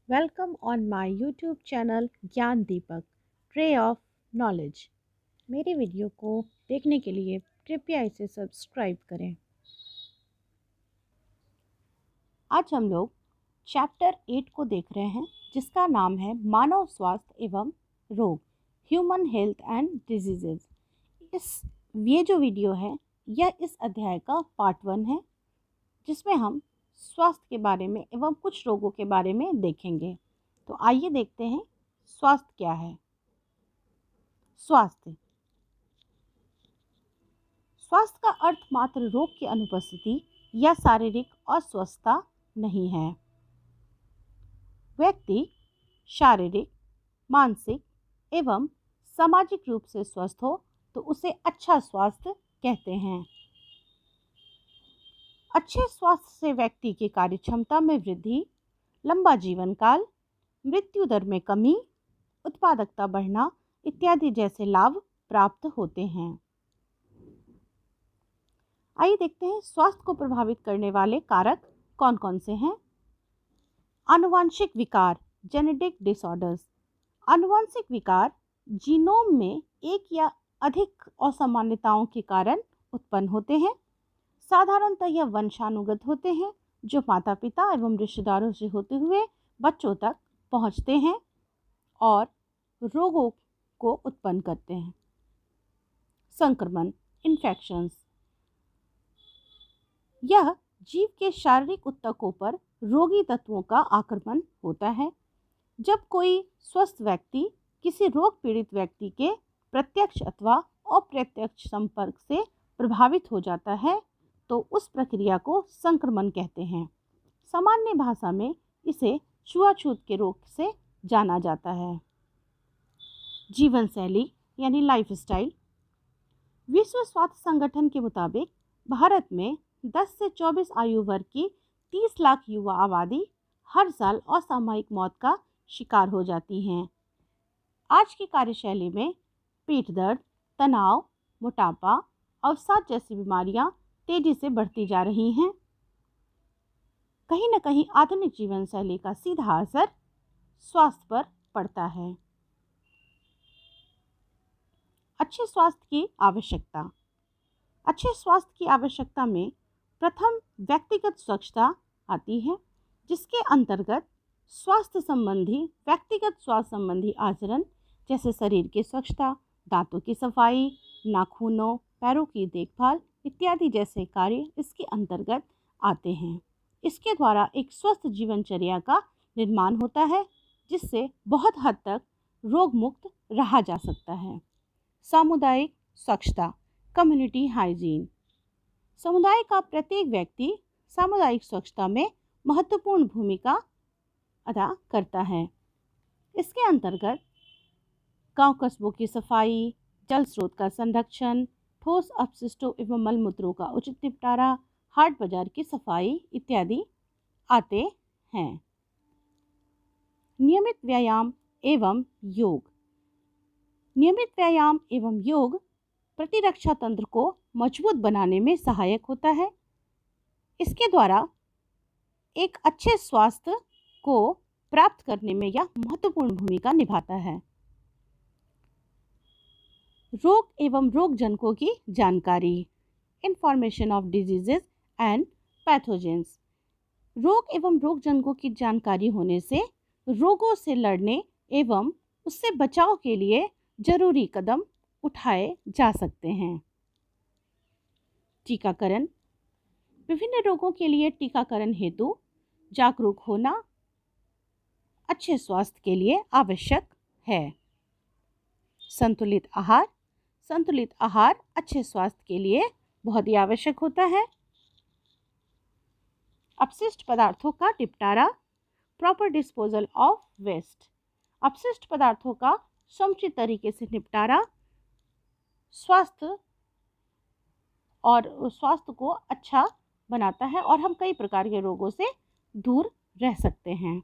Welcome on my YouTube channel ज्ञान दीपक tray of knowledge. मेरी video को देखने के लिए कृपया इसे सब्सक्राइब करें। आज हम लोग चैप्टर 8 को देख रहे हैं जिसका नाम है मानव स्वास्थ्य एवं रोग, ह्यूमन हेल्थ एंड डिजीजेज। इस ये जो वीडियो है यह इस अध्याय का पार्ट 1 है जिसमें हम स्वास्थ्य के बारे में एवं कुछ रोगों के बारे में देखेंगे। तो आइए देखते हैं स्वास्थ्य क्या है। स्वास्थ्य स्वास्थ्य का अर्थ मात्र रोग की अनुपस्थिति या शारीरिक अस्वस्थता नहीं है। व्यक्ति शारीरिक, मानसिक एवं सामाजिक रूप से स्वस्थ हो तो उसे अच्छा स्वास्थ्य कहते हैं। अच्छे स्वास्थ्य से व्यक्ति की कार्य क्षमता में वृद्धि, लंबा जीवन काल, मृत्यु दर में कमी, उत्पादकता बढ़ना इत्यादि जैसे लाभ प्राप्त होते हैं। आइए देखते हैं स्वास्थ्य को प्रभावित करने वाले कारक कौन कौन से हैं। आनुवांशिक विकार, जेनेटिक डिसऑर्डर्स। आनुवांशिक विकार जीनोम में एक या अधिक असामान्यताओं के कारण उत्पन्न होते हैं। साधारणतः यह वंशानुगत होते हैं जो माता पिता एवं रिश्तेदारों से होते हुए बच्चों तक पहुंचते हैं और रोगों को उत्पन्न करते हैं। संक्रमण, इन्फेक्शंस। यह जीव के शारीरिक ऊतकों पर रोगी तत्वों का आक्रमण होता है। जब कोई स्वस्थ व्यक्ति किसी रोग पीड़ित व्यक्ति के प्रत्यक्ष अथवा अप्रत्यक्ष संपर्क से प्रभावित हो जाता है तो उस प्रक्रिया को संक्रमण कहते हैं। सामान्य भाषा में इसे छुआछूत के रोग से जाना जाता है। जीवन शैली यानी लाइफस्टाइल। विश्व स्वास्थ्य संगठन के मुताबिक भारत में 10 से 24 आयु वर्ग की 30 लाख युवा आबादी हर साल असामयिक मौत का शिकार हो जाती हैं। आज की कार्यशैली में पीठ दर्द, तनाव, मोटापा, अवसाद जैसी बीमारियां तेजी से बढ़ती जा रही हैं। कहीं न कहीं आधुनिक जीवन शैली का सीधा असर स्वास्थ्य पर पड़ता है। अच्छे स्वास्थ्य की आवश्यकता। अच्छे स्वास्थ्य की आवश्यकता में प्रथम व्यक्तिगत स्वच्छता आती है जिसके अंतर्गत व्यक्तिगत स्वास्थ्य संबंधी आचरण जैसे शरीर की स्वच्छता, दांतों की सफाई, नाखूनों, पैरों की देखभाल इत्यादि जैसे कार्य इसके अंतर्गत आते हैं। इसके द्वारा एक स्वस्थ जीवनचर्या का निर्माण होता है जिससे बहुत हद तक रोग मुक्त रहा जा सकता है। सामुदायिक स्वच्छता, कम्युनिटी हाइजीन। समुदाय का प्रत्येक व्यक्ति सामुदायिक स्वच्छता में महत्वपूर्ण भूमिका अदा करता है। इसके अंतर्गत गांव कस्बों की सफाई, जल स्रोत का संरक्षण, ठोस अपशिष्टों एवं मलमूत्रों का उचित निपटारा, हाट बाजार की सफाई इत्यादि आते हैं। नियमित व्यायाम एवं योग। नियमित व्यायाम एवं योग प्रतिरक्षा तंत्र को मजबूत बनाने में सहायक होता है। इसके द्वारा एक अच्छे स्वास्थ्य को प्राप्त करने में यह महत्वपूर्ण भूमिका निभाता है। रोग एवं रोगजनकों की जानकारी, information of diseases and pathogens. रोग एवं रोगजनकों की जानकारी होने से रोगों से लड़ने एवं उससे बचाव के लिए जरूरी कदम उठाए जा सकते हैं। टीकाकरण। विभिन्न रोगों के लिए टीकाकरण हेतु जागरूक होना अच्छे स्वास्थ्य के लिए आवश्यक है। संतुलित आहार। संतुलित आहार अच्छे स्वास्थ्य के लिए बहुत ही आवश्यक होता है। अपशिष्ट पदार्थों का निपटारा, प्रॉपर डिस्पोजल ऑफ वेस्ट। अपशिष्ट पदार्थों का समुचित तरीके से निपटारा स्वास्थ्य को अच्छा बनाता है और हम कई प्रकार के रोगों से दूर रह सकते हैं।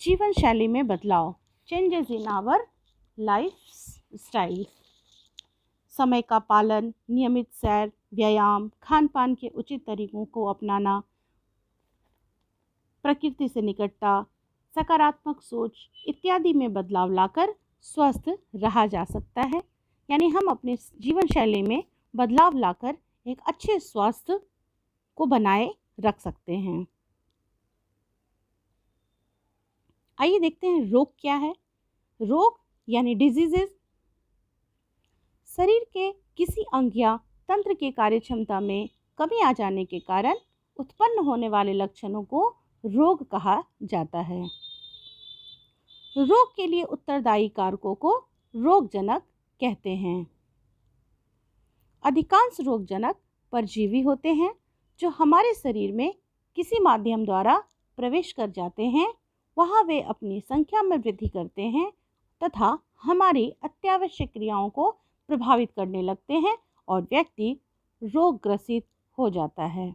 जीवन शैली में बदलाव, changes in our lifestyle. समय का पालन, नियमित सैर, व्यायाम, खान पान के उचित तरीकों को अपनाना, प्रकृति से निकटता, सकारात्मक सोच इत्यादि में बदलाव लाकर स्वस्थ रहा जा सकता है। यानी हम अपने जीवन शैली में बदलाव लाकर एक अच्छे स्वास्थ्य को बनाए रख सकते हैं। आइए देखते हैं रोग क्या है। रोग यानी डिजीजेस शरीर के किसी अंग या तंत्र के कार्यक्षमता में कमी आ जाने के कारण उत्पन्न होने वाले लक्षणों को रोग कहा जाता है। रोग के लिए उत्तरदायी कारकों को रोगजनक कहते हैं। अधिकांश रोगजनक परजीवी होते हैं जो हमारे शरीर में किसी माध्यम द्वारा प्रवेश कर जाते हैं। वहाँ वे अपनी संख्या में वृद्धि करते हैं तथा हमारी अत्यावश्यक क्रियाओं को प्रभावित करने लगते हैं और व्यक्ति रोगग्रसित हो जाता है।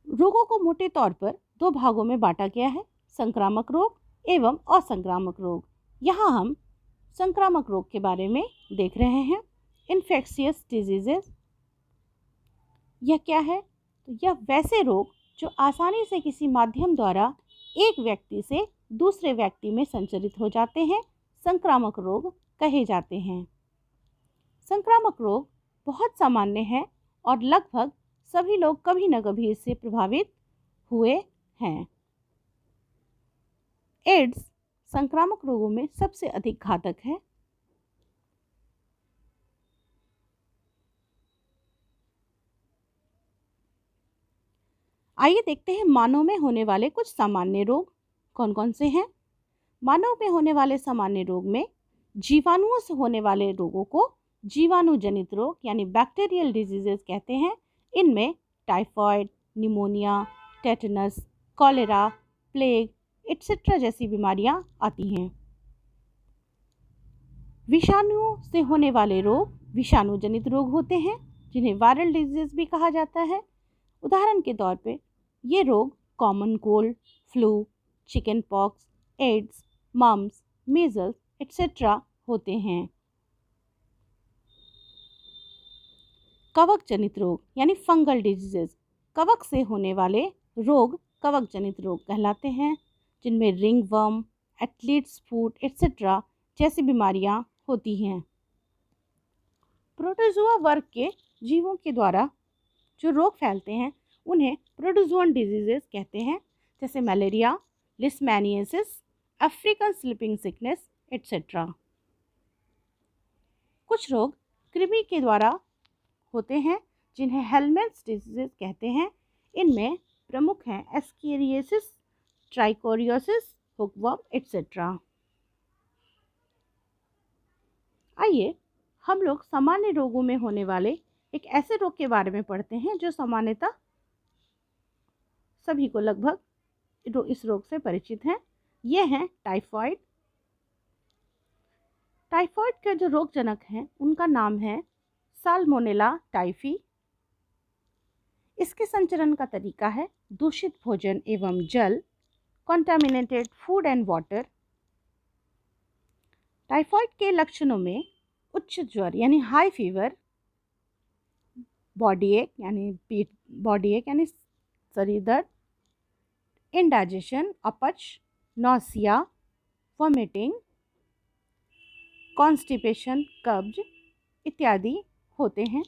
रोगों को मोटे तौर पर दो भागों में बांटा गया है, संक्रामक रोग एवं असंक्रामक रोग। यहाँ हम संक्रामक रोग के बारे में देख रहे हैं। इन्फेक्शियस डिजीजेस, यह क्या है? तो यह वैसे रोग जो आसानी से किसी माध्यम द्वारा एक व्यक्ति से दूसरे व्यक्ति में संचरित हो जाते हैं, संक्रामक रोग कहे जाते हैं। संक्रामक रोग बहुत सामान्य है और लगभग सभी लोग कभी न कभी इससे प्रभावित हुए हैं। एड्स संक्रामक रोगों में सबसे अधिक घातक है। आइए देखते हैं मानव में होने वाले कुछ सामान्य रोग कौन कौन से हैं। मानव में होने वाले सामान्य रोग में जीवाणुओं से होने वाले रोगों को जीवाणु जनित रोग यानी बैक्टीरियल डिजीजेस कहते हैं। इनमें typhoid, pneumonia, tetanus, cholera, plague etcetera जैसी बीमारियां आती हैं। विषाणुओं से होने वाले रोग विषाणु जनित रोग होते हैं जिन्हें वायरल डिजीज भी कहा जाता है। उदाहरण के तौर पे ये रोग common cold, flu, chicken pox, AIDS, mumps, measles etcetera होते हैं। कवक जनित रोग यानी फंगल डिजीजेस, कवक से होने वाले रोग कवक जनित रोग कहलाते हैं जिनमें रिंग वर्म, एथलीट्स फूट एटसेट्रा जैसी बीमारियां होती हैं। प्रोटोजुआ वर्ग के जीवों के द्वारा जो रोग फैलते हैं उन्हें प्रोटोजुअन डिजीजेस कहते हैं, जैसे malaria, leishmaniasis, African sleeping sickness etcetera. कुछ रोग कृमि के द्वारा होते हैं जिन्हें हेलमेंट्स डिजीजेस कहते हैं। इनमें प्रमुख हैं एस्केरियासिस, ट्राइकोरियोसिस, हुकवर्म एटसेट्रा। आइए हम लोग सामान्य रोगों में होने वाले एक ऐसे रोग के बारे में पढ़ते हैं जो सामान्यतः सभी को लगभग इस रोग से परिचित हैं। ये हैं टाइफाइड। टाइफाइड के जो रोगजनक हैं उनका नाम है साल्मोनेला टाइफी। इसके संचरण का तरीका है दूषित भोजन एवं जल, contaminated food and water. Typhoid के लक्षणों में उच्च ज्वर यानी हाई फीवर, बॉडी एक यानी शरीर दर्द, इंडाइजेशन, अपच, नौसिया, वॉमिटिंग, कॉन्स्टिपेशन, कब्ज इत्यादि होते हैं।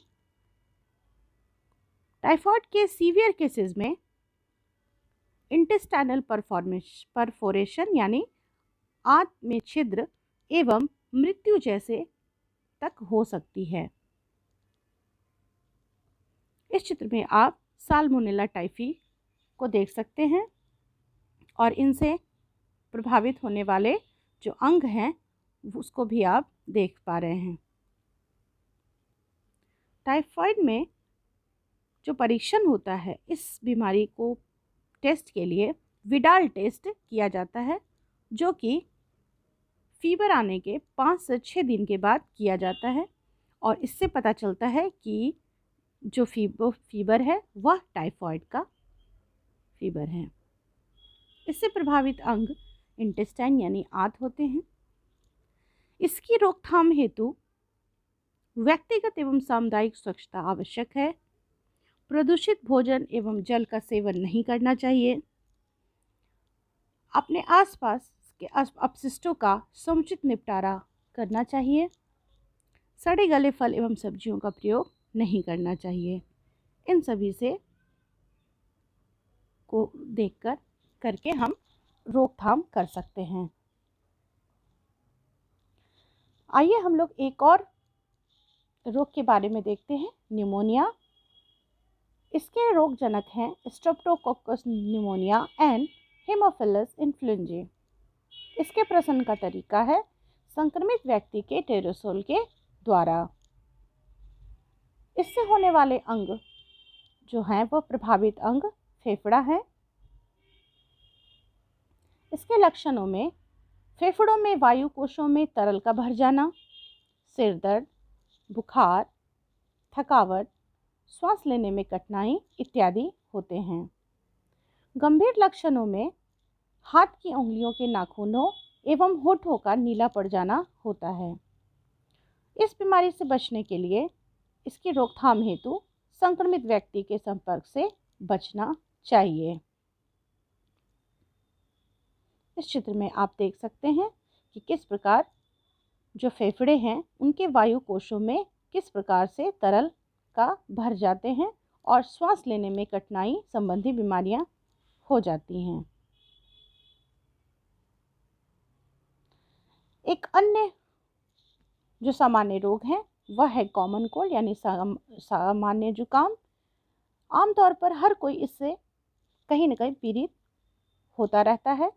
टाइफाइड के सीवियर केसेस में इंटेस्टाइनल परफोरेशन यानी आंत में छिद्र एवं मृत्यु जैसे तक हो सकती है। इस चित्र में आप साल्मोनेला टाइफी को देख सकते हैं और इनसे प्रभावित होने वाले जो अंग हैं उसको भी आप देख पा रहे हैं। टाइफाइड में जो परीक्षण होता है इस बीमारी को टेस्ट के लिए विडाल टेस्ट किया जाता है जो कि फीवर आने के 5 से 6 दिन के बाद किया जाता है और इससे पता चलता है कि जो फीवर है वह टाइफाइड का फीवर है। इससे प्रभावित अंग इंटेस्टाइन यानी आंत होते हैं। इसकी रोकथाम हेतु व्यक्तिगत एवं सामुदायिक स्वच्छता आवश्यक है। प्रदूषित भोजन एवं जल का सेवन नहीं करना चाहिए। अपने आसपास के अपशिष्टों का समुचित निपटारा करना चाहिए। सड़े गले फल एवं सब्जियों का प्रयोग नहीं करना चाहिए। इन सभी से को देखकर करके हम रोकथाम कर सकते हैं। आइए हम लोग एक और रोग के बारे में देखते हैं, निमोनिया। इसके रोगजनक हैं स्ट्रेप्टोकोकस निमोनिया एंड हेमोफिलस इन्फ्लुएंजाe। इसके प्रसरण का तरीका है संक्रमित व्यक्ति के टेरोसोल के द्वारा। इससे होने वाले अंग जो हैं वो प्रभावित अंग फेफड़ा है। इसके लक्षणों में फेफड़ों में वायु कोशों में तरल का भर जाना, सिर दर्द, बुखार, थकावट, श्वास लेने में कठिनाई इत्यादि होते हैं। गंभीर लक्षणों में हाथ की उंगलियों के नाखूनों एवं होठों का नीला पड़ जाना होता है। इस बीमारी से बचने के लिए इसकी रोकथाम हेतु संक्रमित व्यक्ति के संपर्क से बचना चाहिए। इस चित्र में आप देख सकते हैं कि किस प्रकार जो फेफड़े हैं उनके वायु कोशों में किस प्रकार से तरल का भर जाते हैं और श्वास लेने में कठिनाई संबंधी बीमारियां हो जाती हैं। एक अन्य जो सामान्य रोग है वह है कॉमन कोल्ड यानी सामान्य जुकाम। आमतौर पर हर कोई इससे कहीं न कहीं पीड़ित होता रहता है।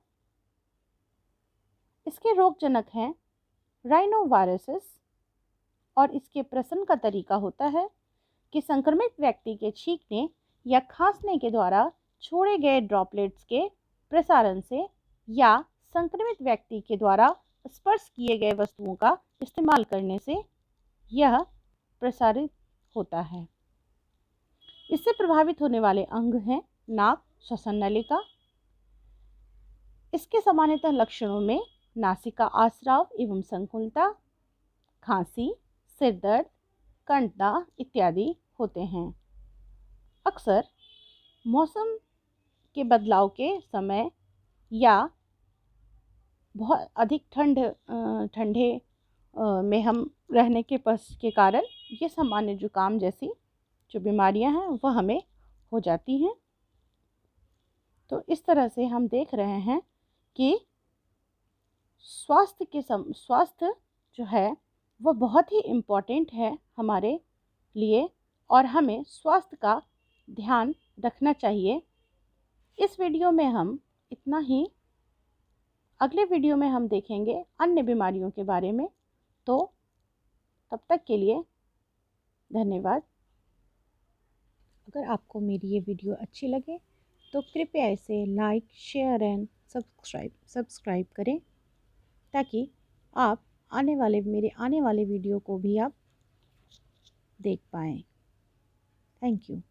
इसके रोगजनक हैं राइनोवायरसेस और इसके प्रसरण का तरीका होता है कि संक्रमित व्यक्ति के छींकने या खांसने के द्वारा छोड़े गए ड्रॉपलेट्स के प्रसारण से या संक्रमित व्यक्ति के द्वारा स्पर्श किए गए वस्तुओं का इस्तेमाल करने से यह प्रसारित होता है। इससे प्रभावित होने वाले अंग हैं नाक, श्वसन नलिका। इसके सामान्यतः लक्षणों में नासिका आस्राव एवं संकुलता, खांसी, सिर दर्द, कंठदाह इत्यादि होते हैं। अक्सर मौसम के बदलाव के समय या बहुत अधिक ठंडे में हम रहने के कारण ये सामान्य जुकाम जैसी जो बीमारियां हैं वह हमें हो जाती हैं। तो इस तरह से हम देख रहे हैं कि स्वास्थ्य जो है वह बहुत ही इम्पॉर्टेंट है हमारे लिए और हमें स्वास्थ्य का ध्यान रखना चाहिए। इस वीडियो में हम इतना ही। अगले वीडियो में हम देखेंगे अन्य बीमारियों के बारे में। तो तब तक के लिए धन्यवाद। अगर आपको मेरी ये वीडियो अच्छी लगे तो कृपया इसे लाइक, शेयर एंड सब्सक्राइब करें ताकि आप मेरे आने वाले वीडियो को भी आप देख पाएँ। Thank you.